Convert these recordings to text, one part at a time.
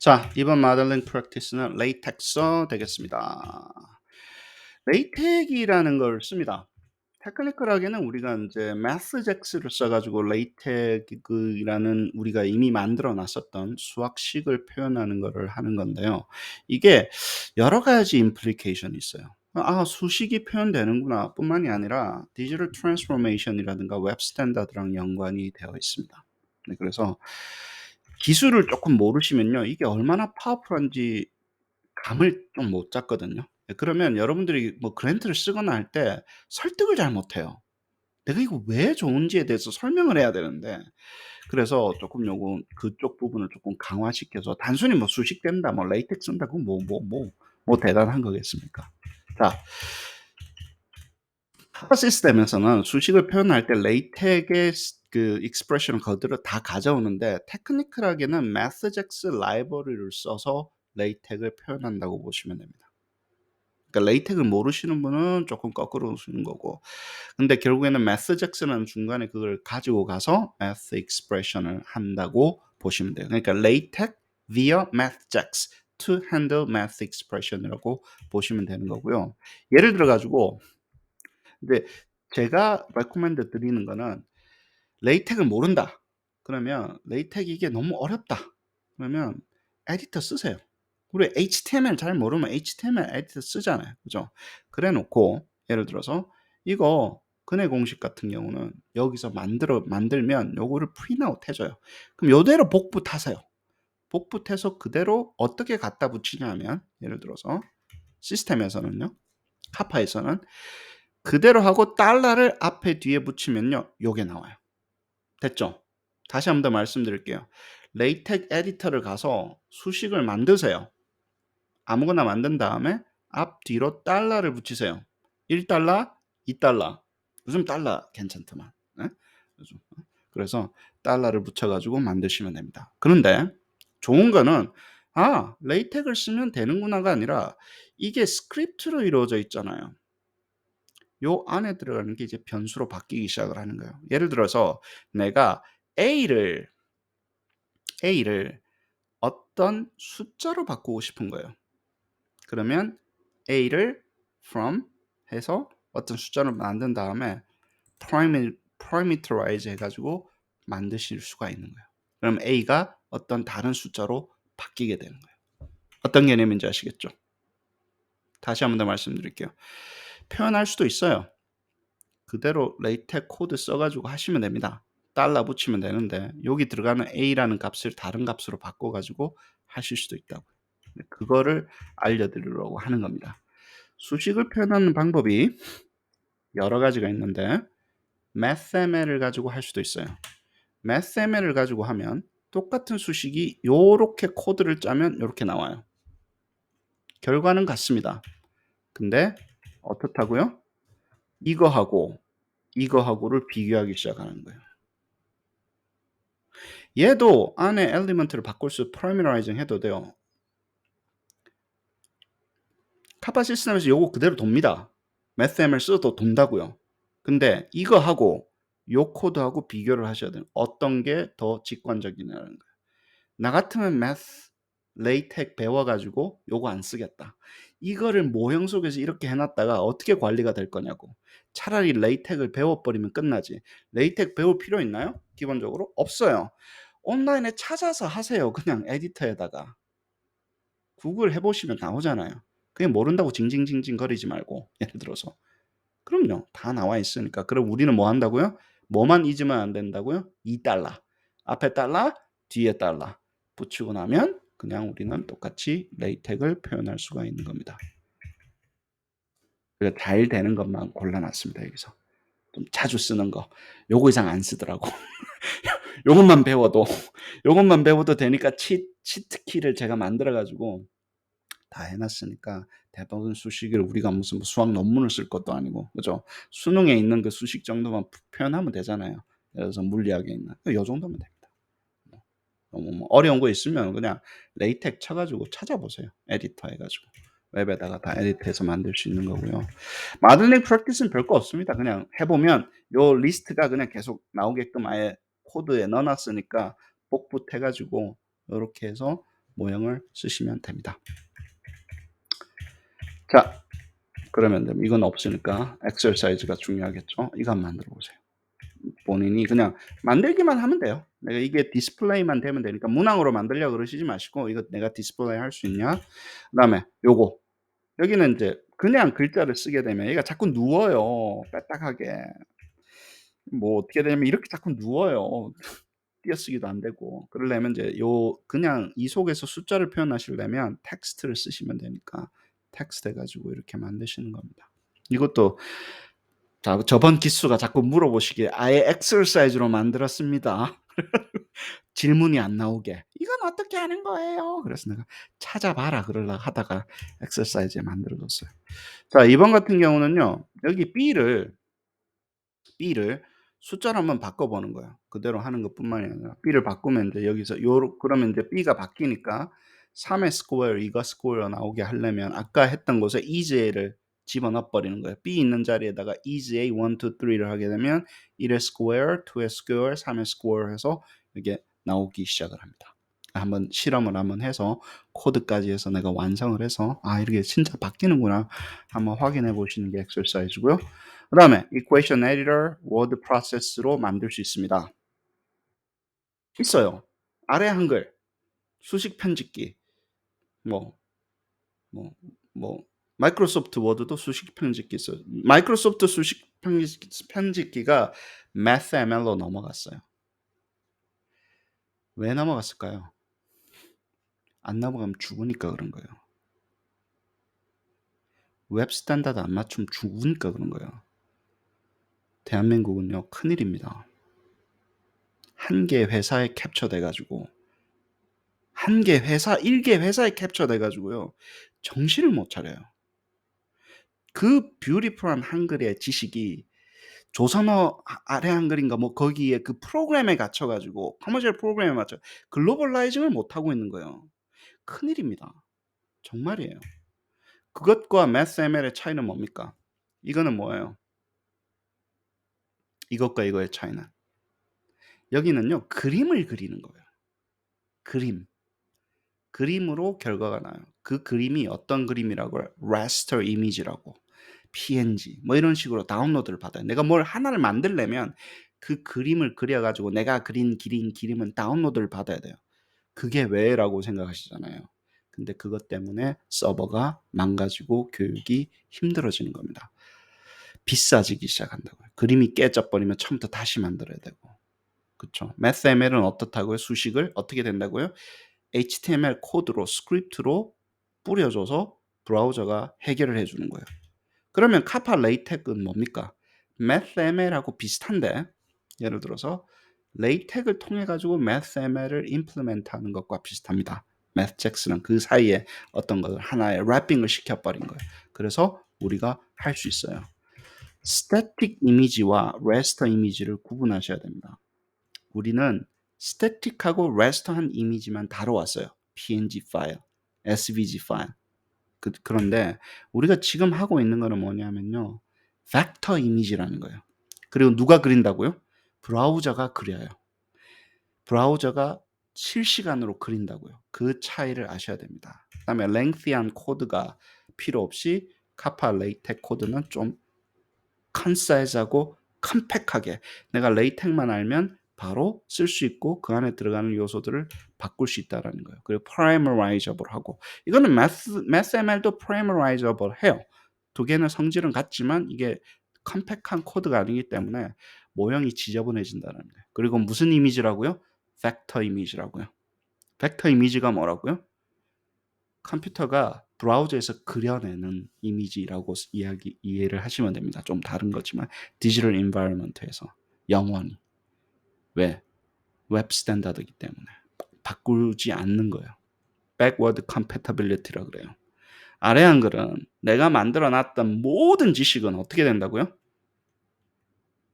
자, 이번 모델링 프랙티스는 레이텍서 되겠습니다. 레이텍이라는 걸 씁니다. 테크니컬하게는 우리가 인제 MathJax를 써 가지고 레이텍이라는 우리가 이미 만들어 놨었던 수학식을 표현하는 거를 하는 건데요. 이게 여러 가지 implication이 있어요. '아 수식이 표현되는구나.' 뿐만이 아니라 디지털 트랜스포메이션이라든가 웹 스탠다드랑 연관이 되어 있습니다. 네, 그래서 기술을 쪼끔 모르시면요, 이게 얼마나 파워풀한지 감을 좀 못 잡거든요. 예, 그러면 여러분들이 뭐 그랜트를 쓰거나 할 때 설득을 잘 못해요. 내가 이거 왜 좋은지에 대해서 설명을 해야 되는데, 그래서 쪼끔 요거 그쪽 부분을 쪼끔 강화시켜서 단순히 뭐 수식 뗀다, 뭐 레이텍 쓴다, 그건 뭐 대단한 거겠습니까? 자, 파워 시스템에서는 수식을 표현할 때 레이텍의 그 익스프레션을 그대로 다 가져오는데, 테크니컬하게는 MathJax 라이브러리를 써서 레이텍을 표현한다고 보시면 됩니다. 그러니까 레이텍을 모르시는 분은 쪼끔 거꾸로 오시는 거고, 근데 결국에는 MathJax는 중간에 그걸 가지고 가서 math expression을 한다고 보시면 돼요. 그러니까 LaTeX via MathJax to handle math expression이라고 보시면 되는 거고요. 예를 들어 가지고 이제 제가 recommend 드리는 거는, 레이텍을 모른다, 그러면 레이텍 이게 너무 어렵다, 그러면 에디터 쓰세요. 우리 HTML 잘 모르면 HTML 에디터 쓰잖아요. 그죠? 그래 놓고 예를 들어서 이거 근해 공식 같은 경우는 여기서 만들면 요거를 프린트아웃 해 줘요. 그럼 요대로 복붙하세요. 복붙해서 그대로 어떻게 갖다 붙이냐면, 예를 들어서 시스템에서는요, 카파에서는 그대로 하고 달러를 앞에 뒤에 붙이면요, 요게 나와요. 됐죠? 다시 한번 더 말씀드릴게요. 레이텍 에디터를 가서 수식을 만드세요. 아무거나 만든 다음에 앞 뒤로 달러를 붙이세요. 1달러, 2달러. 요즘 달러 괜찮더만. 예? 요즘. 그래서 달러를 붙여 가지고 만드시면 됩니다. 그런데 좋은 거는, '아 레이텍을 쓰면 되는구나.'가 아니라 이게 스크립트로 이루어져 있잖아요. 요 안에 들어가는 게 이제 변수로 바뀌기 시작을 하는 거예요. 예를 들어서 내가 A를 A를 어떤 숫자로 바꾸고 싶은 거예요. 그러면 A를 from 해서 어떤 숫자로 만든 다음에 parameterize 해 가지고 만드실 수가 있는 거예요. 그럼 A가 어떤 다른 숫자로 바뀌게 되는 거예요. 어떤 개념인지 아시겠죠? 다시 한번 더 말씀드릴게요. 표현할 수도 있어요. 그대로 레이텍 코드 써 가지고 하시면 됩니다. 달러 붙이면 되는데 여기 들어가는 A라는 값을 다른 값으로 바꿔 가지고 하실 수도 있다고요. 그거를 알려드리려고 하는 겁니다. 수식을 표현하는 방법이 여러 가지가 있는데, MathML을 가지고 할 수도 있어요. MathML을 가지고 하면 똑같은 수식이 요렇게 코드를 짜면 요렇게 나와요. 결과는 같습니다. 근데 어떻다고요? 이거하고 이거하고를 비교하기 시작하는 거예요. 얘도 안에 엘리먼트를 바꿀 수 parameterizing 해도 돼요. 카파 시스템에서 요거 그대로 돕니다. MathML 써도 돈다고요. 근데 이거하고 요 코드하고 비교를 하셔야 돼요. 어떤 게 더 직관적이냐는 거예요. 나 같으면 레이텍 배워 가지고 요거 안 쓰겠다. 이거를 모형 속에서 이렇게 해 놨다가 어떻게 관리가 될 거냐고. 차라리 레이텍을 배워 버리면 끝나지. 레이텍 배울 필요 있나요? 기본적으로 없어요. 온라인에 찾아서 하세요. 그냥 에디터에다가. 구글 해 보시면 나오잖아요. 그냥 모른다고 징징징징 거리지 말고, 예를 들어서. 그럼요. 다 나와 있으니까. 그럼 우리는 뭐 한다고요? 뭐만 잊으면 안 된다고요? 2달러. 앞에 달러, 뒤에 달러 붙이고 나면 그냥 우리는 똑같이 레이텍을 표현할 수가 있는 겁니다. 그래서 잘 되는 것만 골라 놨습니다, 여기서. 좀 자주 쓰는 거. 요거 이상 안 쓰더라고. 요것만 배워도 요것만 배워도 되니까 치트키를 제가 만들어 가지고 다 해 놨으니까, 대부분 수식을 우리가 무슨 뭐 수학 논문을 쓸 것도 아니고, 그죠? 수능에 있는 그 수식 정도만 표현하면 되잖아요. 예를 들어서 물리학에 있는. 요 정도면 됩니다. 뭐 너무 뭐 어려운 거 있으면 그냥 레이텍 쳐 가지고 찾아보세요. 에디터 해 가지고. 웹에다가 다 에디트해서 만들 수 있는 거고요. 마들링 프랙티스는 별거 없습니다. 그냥 해 보면 요 리스트가 그냥 계속 나오게끔 아예 코드에 넣어 놨으니까 복붙해 가지고 요렇게 해서 모형을 쓰시면 됩니다. 자, 그러면 이건 없으니까 exercise가 중요하겠죠. 이거 한번 만들어 보세요. 본인이 그냥 만들기만 하면 돼요. 내가 이게 디스플레이만 되면 되니까 문항으로 만들려고 그러시지 마시고 이거 내가 디스플레이 할 수 있냐? 그다음에 요거 여기는 이제 그냥 글자를 쓰게 되면 얘가 자꾸 누워요. 빼딱하게. 뭐 어떻게 되냐면 이렇게 자꾸 누워요. 띄어쓰기도 안 되고. 그러려면 이제 요 그냥 이 속에서 숫자를 표현하시려면 텍스트를 쓰시면 되니까 텍스트 해 가지고 이렇게 만드시는 겁니다. 이것도 자 저번 기수가 자꾸 물어보시기에 아예 exercise로 만들었습니다. 질문이 안 나오게. "이건 어떻게 하는 거예요?" 그래서 내가 "찾아봐라." 그러려고 하다가 exercise에 만들어 뒀어요. 자 이번 같은 경우는요. 여기 B를 숫자로 한번 바꿔 보는 거예요. 그대로 하는 것뿐만이 아니라 B를 바꾸면 인제 여기서 요러 그러면 인제 B가 바뀌니까 3의 스퀘어, 2가 스퀘어 나오게 하려면 아까 했던 곳에 is를 집어넣어 버리는 거예요. B 있는 자리에다가 is A 1, 2, 3를 하게 되면 1의 스퀘어, 2의 스퀘어, 3의 스퀘어 해서 이게 나오기 시작을 합니다. 한번 실험을 한번 해서 코드까지 해서 내가 완성을 해서 '아 이렇게 진짜 바뀌는구나.' 한번 확인해 보시는 게 exercise고요. 그다음에 equation editor, word process로 만들 수 있습니다. 있어요. 아래 한글, 수식 편집기, 뭐 뭐 뭐 마이크로소프트 워드도 수식 편집기 있어요. 마이크로소프트 수식 편집기가 MathML로 넘어갔어요. 왜 넘어갔을까요? 안 넘어가면 죽으니까 그런 거예요. 웹 스탠다드 안 맞추면 죽으니까 그런 거예요. 대한민국은요 큰일입니다. 한 개 회사에 캡처돼 가지고 한 개 회사 1개 회사에 캡처돼 가지고요. 정신을 못 차려요. 그 뷰티풀한 한글의 지식이 조선어 아래 한글인가 뭐 거기에 그 프로그램에 갇혀 가지고 커머셜 프로그램에 맞춰 글로벌라이징을 못 하고 있는 거예요. 큰일입니다. 정말이에요. 그것과 MathML의 차이는 뭡니까? 이거는 뭐예요? 이것과 이거의 차이는 여기는요. 그림을 그리는 거예요. 그림. 그림으로 결과가 나요. 그 그림이 어떤 그림이라고요? raster image라고. PNG 뭐 이런 식으로 다운로드를 받아요. 내가 뭘 하나를 만들려면 그 그림을 그려 가지고 내가 그린 그림은 다운로드를 받아야 돼요. 그게 왜라고 생각하시잖아요. 근데 그것 때문에 서버가 망가지고 교육이 힘들어지는 겁니다. 비싸지기 시작한다고요. 그림이 깨져 버리면 처음부터 다시 만들어야 되고. 그쵸. MathML은 어떻다고요? 수식을 어떻게 된다고요? HTML 코드로 스크립트로 뿌려줘서 브라우저가 해결을 해 주는 거예요. 그러면 카파 레이텍은 뭡니까? MathML하고 비슷한데 예를 들어서 레이텍을 통해 가지고 MathML을 임플리멘트 하는 것과 비슷합니다. MathJax는 그 사이에 어떤 것을 하나의 랩핑을 시켜 버린 거예요. 그래서 우리가 할 수 있어요. 스태틱 이미지와 레스터 이미지를 구분하셔야 됩니다. 우리는 스태틱하고 레스터한 이미지만 다뤄왔어요. PNG 파일, SVG 파일. 그런데 우리가 지금 하고 있는 거는 뭐냐면요. 벡터 이미지라는 거예요. 그리고 누가 그린다고요? 브라우저가 그려요. 브라우저가 실시간으로 그린다고요. 그 차이를 아셔야 됩니다. 그다음에 lengthy한 코드가 필요 없이 카파 레이텍 코드는 좀 컨사이즈하고 컴팩하게 내가 레이텍만 알면 바로 쓸 수 있고 그 안에 들어가는 요소들을 바꿀 수 있다라는 거예요. 그리고 parameterizable하고 이거는 MathML도 parameterizable 해요. 두 개는 성질은 같지만 이게 컴팩한 코드가 아니기 때문에 모형이 지저분해진다는 거예요. 그리고 무슨 이미지라고요? 벡터 이미지라고요. 벡터 이미지가 뭐라고요? 컴퓨터가 브라우저에서 그려내는 이미지라고 이해를 하시면 됩니다. 좀 다른 거지만 디지털 인바이러먼트에서 영원히. 왜? 웹 스탠다드이기 때문에 바꾸지 않는 거예요. backward compatibility라 그래요. 아래 한글은 내가 만들어 놨던 모든 지식은 어떻게 된다고요?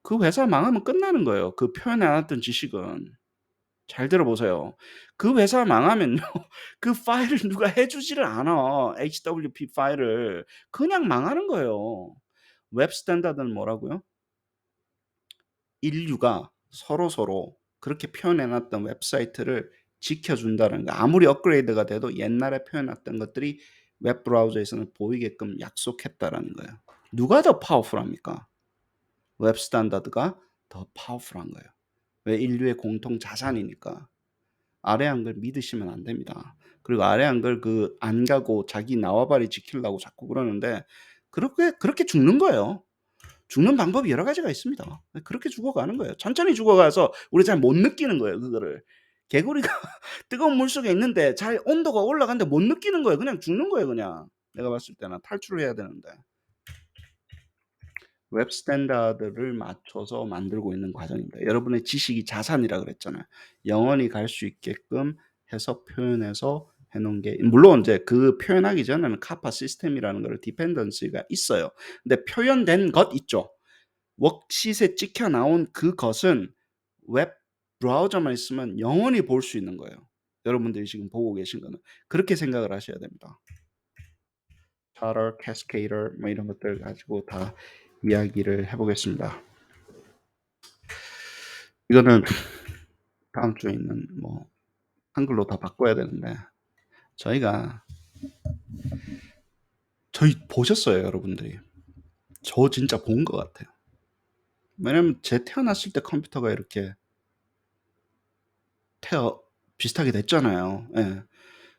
그 회사 망하면 끝나는 거예요. 그 표현해 놨던 지식은. 잘 들어보세요. 그 회사 망하면요. 그 파일을 누가 해 주지를 않아. HWP 파일을. 그냥 망하는 거예요. 웹 스탠다드는 뭐라고요? 인류가 서로서로 그렇게 표현해 놨던 웹사이트를 지켜준다는 거. 아무리 업그레이드가 돼도 옛날에 표현했던 것들이 웹 브라우저에서는 보이게끔 약속했다라는 거예요. 누가 더 파워풀합니까? 웹 스탠다드가 더 파워풀한 거예요. 왜? 인류의 공통 자산이니까. 아래 한글 믿으시면 안 됩니다. 그리고 아래 한글 안 가고 자기縄張り 지키려고 자꾸 그러는데 그렇게 죽는 거예요. 죽는 방법이 여러 가지가 있습니다. 그렇게 죽어가는 거예요. 천천히 죽어가서 우리 잘 못 느끼는 거예요, 그거를. 개구리가 뜨거운 물속에 있는데 잘 온도가 올라가는데 못 느끼는 거예요. 그냥 죽는 거예요, 그냥. 내가 봤을 때는 탈출을 해야 되는데. 웹 스탠다드를 맞춰서 만들고 있는 과정입니다. 여러분의 지식이 자산이라 그랬잖아요. 영원히 갈 수 있게끔 해서 표현해서 해 놓은 게, 물론 이제 그 표현하기 전에는 카파 시스템이라는 거를 디펜던시가 있어요. 근데 표현된 것 있죠. 워크시트에 찍혀 나온 그것은 웹 브라우저만 있으면 영원히 볼 수 있는 거예요. 여러분들이 지금 보고 계신 거는. 그렇게 생각을 하셔야 됩니다. 차터, 캐스케이더 뭐 이런 것들 가지고 다 이야기를 해 보겠습니다. 이거는 다음 주에 있는 뭐 한글로 다 바꿔야 되는데 저희 보셨어요, 여러분들이? 저 진짜 본 것 같아요. 왜냐면 제 태어났을 때 컴퓨터가 이렇게 태어 비슷하게 됐잖아요. 예.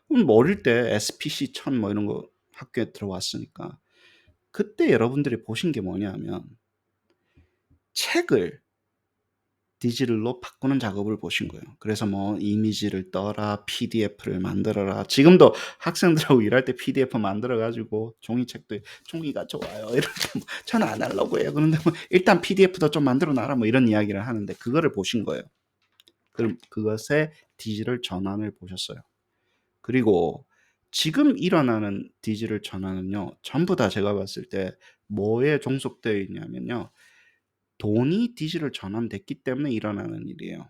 뭐 어릴 때 SPC 1000 뭐 이런 거 학교에 들어왔으니까 그때 여러분들이 보신 게 뭐냐면 책을 디지털로 바꾸는 작업을 보신 거예요. 그래서 뭐 이미지를 떠라, PDF를 만들어라. 지금도 학생들하고 일할 때 PDF 만들어 가지고 종이책도 종이가 좋아요. 이렇게 뭐 저는 아날로그예요. 그런데 뭐 일단 PDF도 좀 만들어 놔라 뭐 이런 이야기를 하는데 그거를 보신 거예요. 그럼 그것의 디지털 전환을 보셨어요. 그리고 지금 일어나는 디지털 전환은요. 전부 다 제가 봤을 때 뭐에 종속되어 있냐면요. 돈이 디지털 전환됐기 때문에 일어나는 일이에요.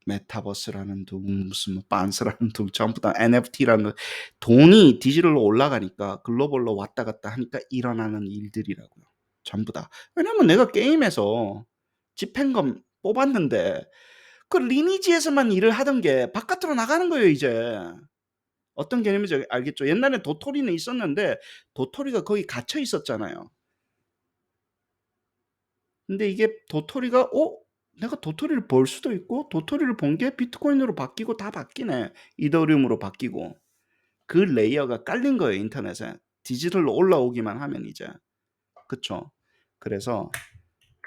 메타버스라는 둥 무슨 뭐 빤스라는 둥 전부 다 NFT라는 돈이 디지털로 올라가니까 글로벌로 왔다 갔다 하니까 일어나는 일들이라고요. 전부 다. 왜냐면 내가 게임에서 집행검 뽑았는데 그 리니지에서만 일을 하던 게 바깥으로 나가는 거예요, 이제. 어떤 개념인지 알겠죠? 옛날에 도토리는 있었는데 도토리가 거기 갇혀 있었잖아요. 근데 이게 도토리가 내가 도토리를 벌 수도 있고 도토리를 본 게 비트코인으로 바뀌고 다 바뀌네. 이더리움으로 바뀌고. 그 레이어가 깔린 거예요, 인터넷에. 디지털로 올라오기만 하면 이제. 그쵸? 그래서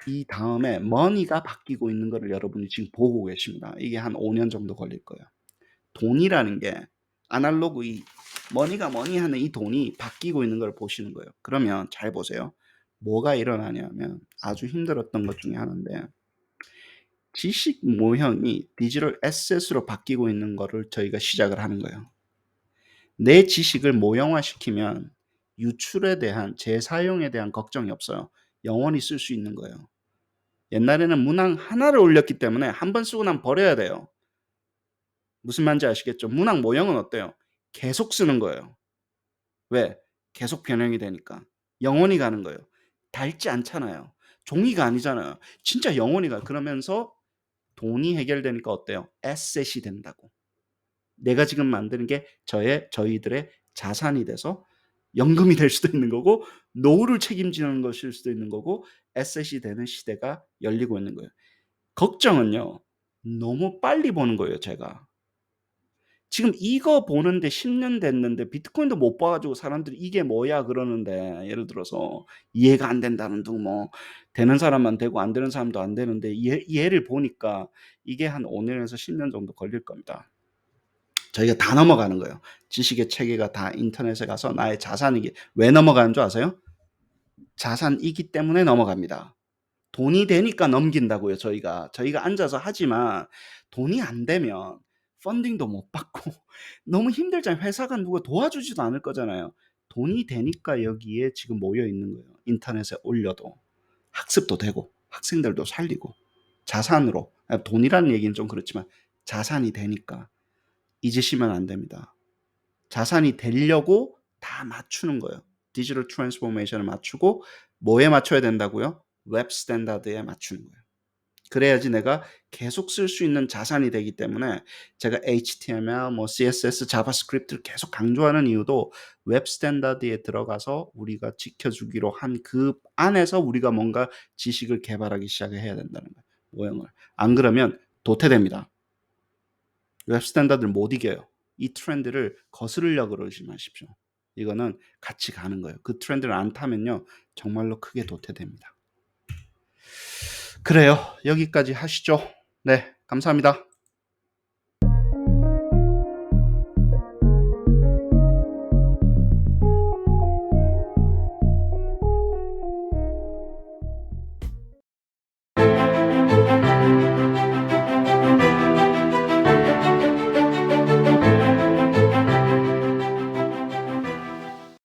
이 다음에 머니가 바뀌고 있는 거를 여러분이 지금 보고 계십니다. 이게 한 5년 정도 걸릴 거예요. 돈이라는 게 아날로그 이 머니가 머니 하는 이 돈이 바뀌고 있는 걸 보시는 거예요. 그러면 잘 보세요. 뭐가 일어나냐면 아주 힘들었던 것 중에 하나인데 지식 모형이 디지털 에셋으로 바뀌고 있는 거를 저희가 시작을 하는 거예요. 내 지식을 모형화시키면 유출에 대한 재사용에 대한 걱정이 없어요. 영원히 쓸 수 있는 거예요. 옛날에는 문항 하나를 올렸기 때문에 한 번 쓰고 나면 버려야 돼요. 무슨 말인지 아시겠죠? 문항 모형은 어때요? 계속 쓰는 거예요. 왜? 계속 변형이 되니까. 영원히 가는 거예요. 닳지 않잖아요. 종이가 아니잖아요. 진짜 영원히 가. 그러면서 돈이 해결되니까 어때요? 에셋이 된다고. 내가 지금 만드는 게 저희들의 자산이 돼서 연금이 될 수도 있는 거고 노후를 책임지는 것일 수도 있는 거고 에셋이 되는 시대가 열리고 있는 거예요. 걱정은요. 너무 빨리 보는 거예요, 제가. 지금 이거 보는데 10년 됐는데 비트코인도 못 봐 가지고 사람들이 "이게 뭐야?" 그러는데 예를 들어서 이해가 안 된다는 둥 뭐 되는 사람만 되고 안 되는 사람도 안 되는데 얘를 보니까 이게 한 5 년에서 10년 정도 걸릴 겁니다. 저희가 다 넘어가는 거예요. 지식의 체계가 다 인터넷에 가서 나의 자산이기 왜 넘어가는 줄 아세요? 자산이기 때문에 넘어갑니다. 돈이 되니까 넘긴다고요, 저희가. 저희가 앉아서 하지만 돈이 안 되면 펀딩도 못 받고 너무 힘들잖아요. 회사가 누가 도와주지도 않을 거잖아요. 돈이 되니까 여기에 지금 모여 있는 거예요. 인터넷에 올려도. 학습도 되고 학생들도 살리고 자산으로 돈이라는 얘기는 좀 그렇지만 자산이 되니까 잊으시면 안 됩니다. 자산이 되려고 다 맞추는 거예요. 디지털 트랜스포메이션을 맞추고 뭐에 맞춰야 된다고요? 웹 스탠다드에 맞추는 거예요. 그래야지 내가 계속 쓸 수 있는 자산이 되기 때문에 제가 HTML, 뭐 CSS, 자바스크립트를 계속 강조하는 이유도 웹 스탠다드에 들어가서 우리가 지켜주기로 한 그 안에서 우리가 뭔가 지식을 개발하기 시작을 해야 된다는 거예요. 모형을. 안 그러면 도태됩니다. 웹 스탠다드를 못 이겨요. 이 트렌드를 거스르려고 그러지 마십시오. 이거는 같이 가는 거예요. 그 트렌드를 안 타면요. 정말로 크게 도태됩니다. 그래요. 여기까지 하시죠. 네. 감사합니다.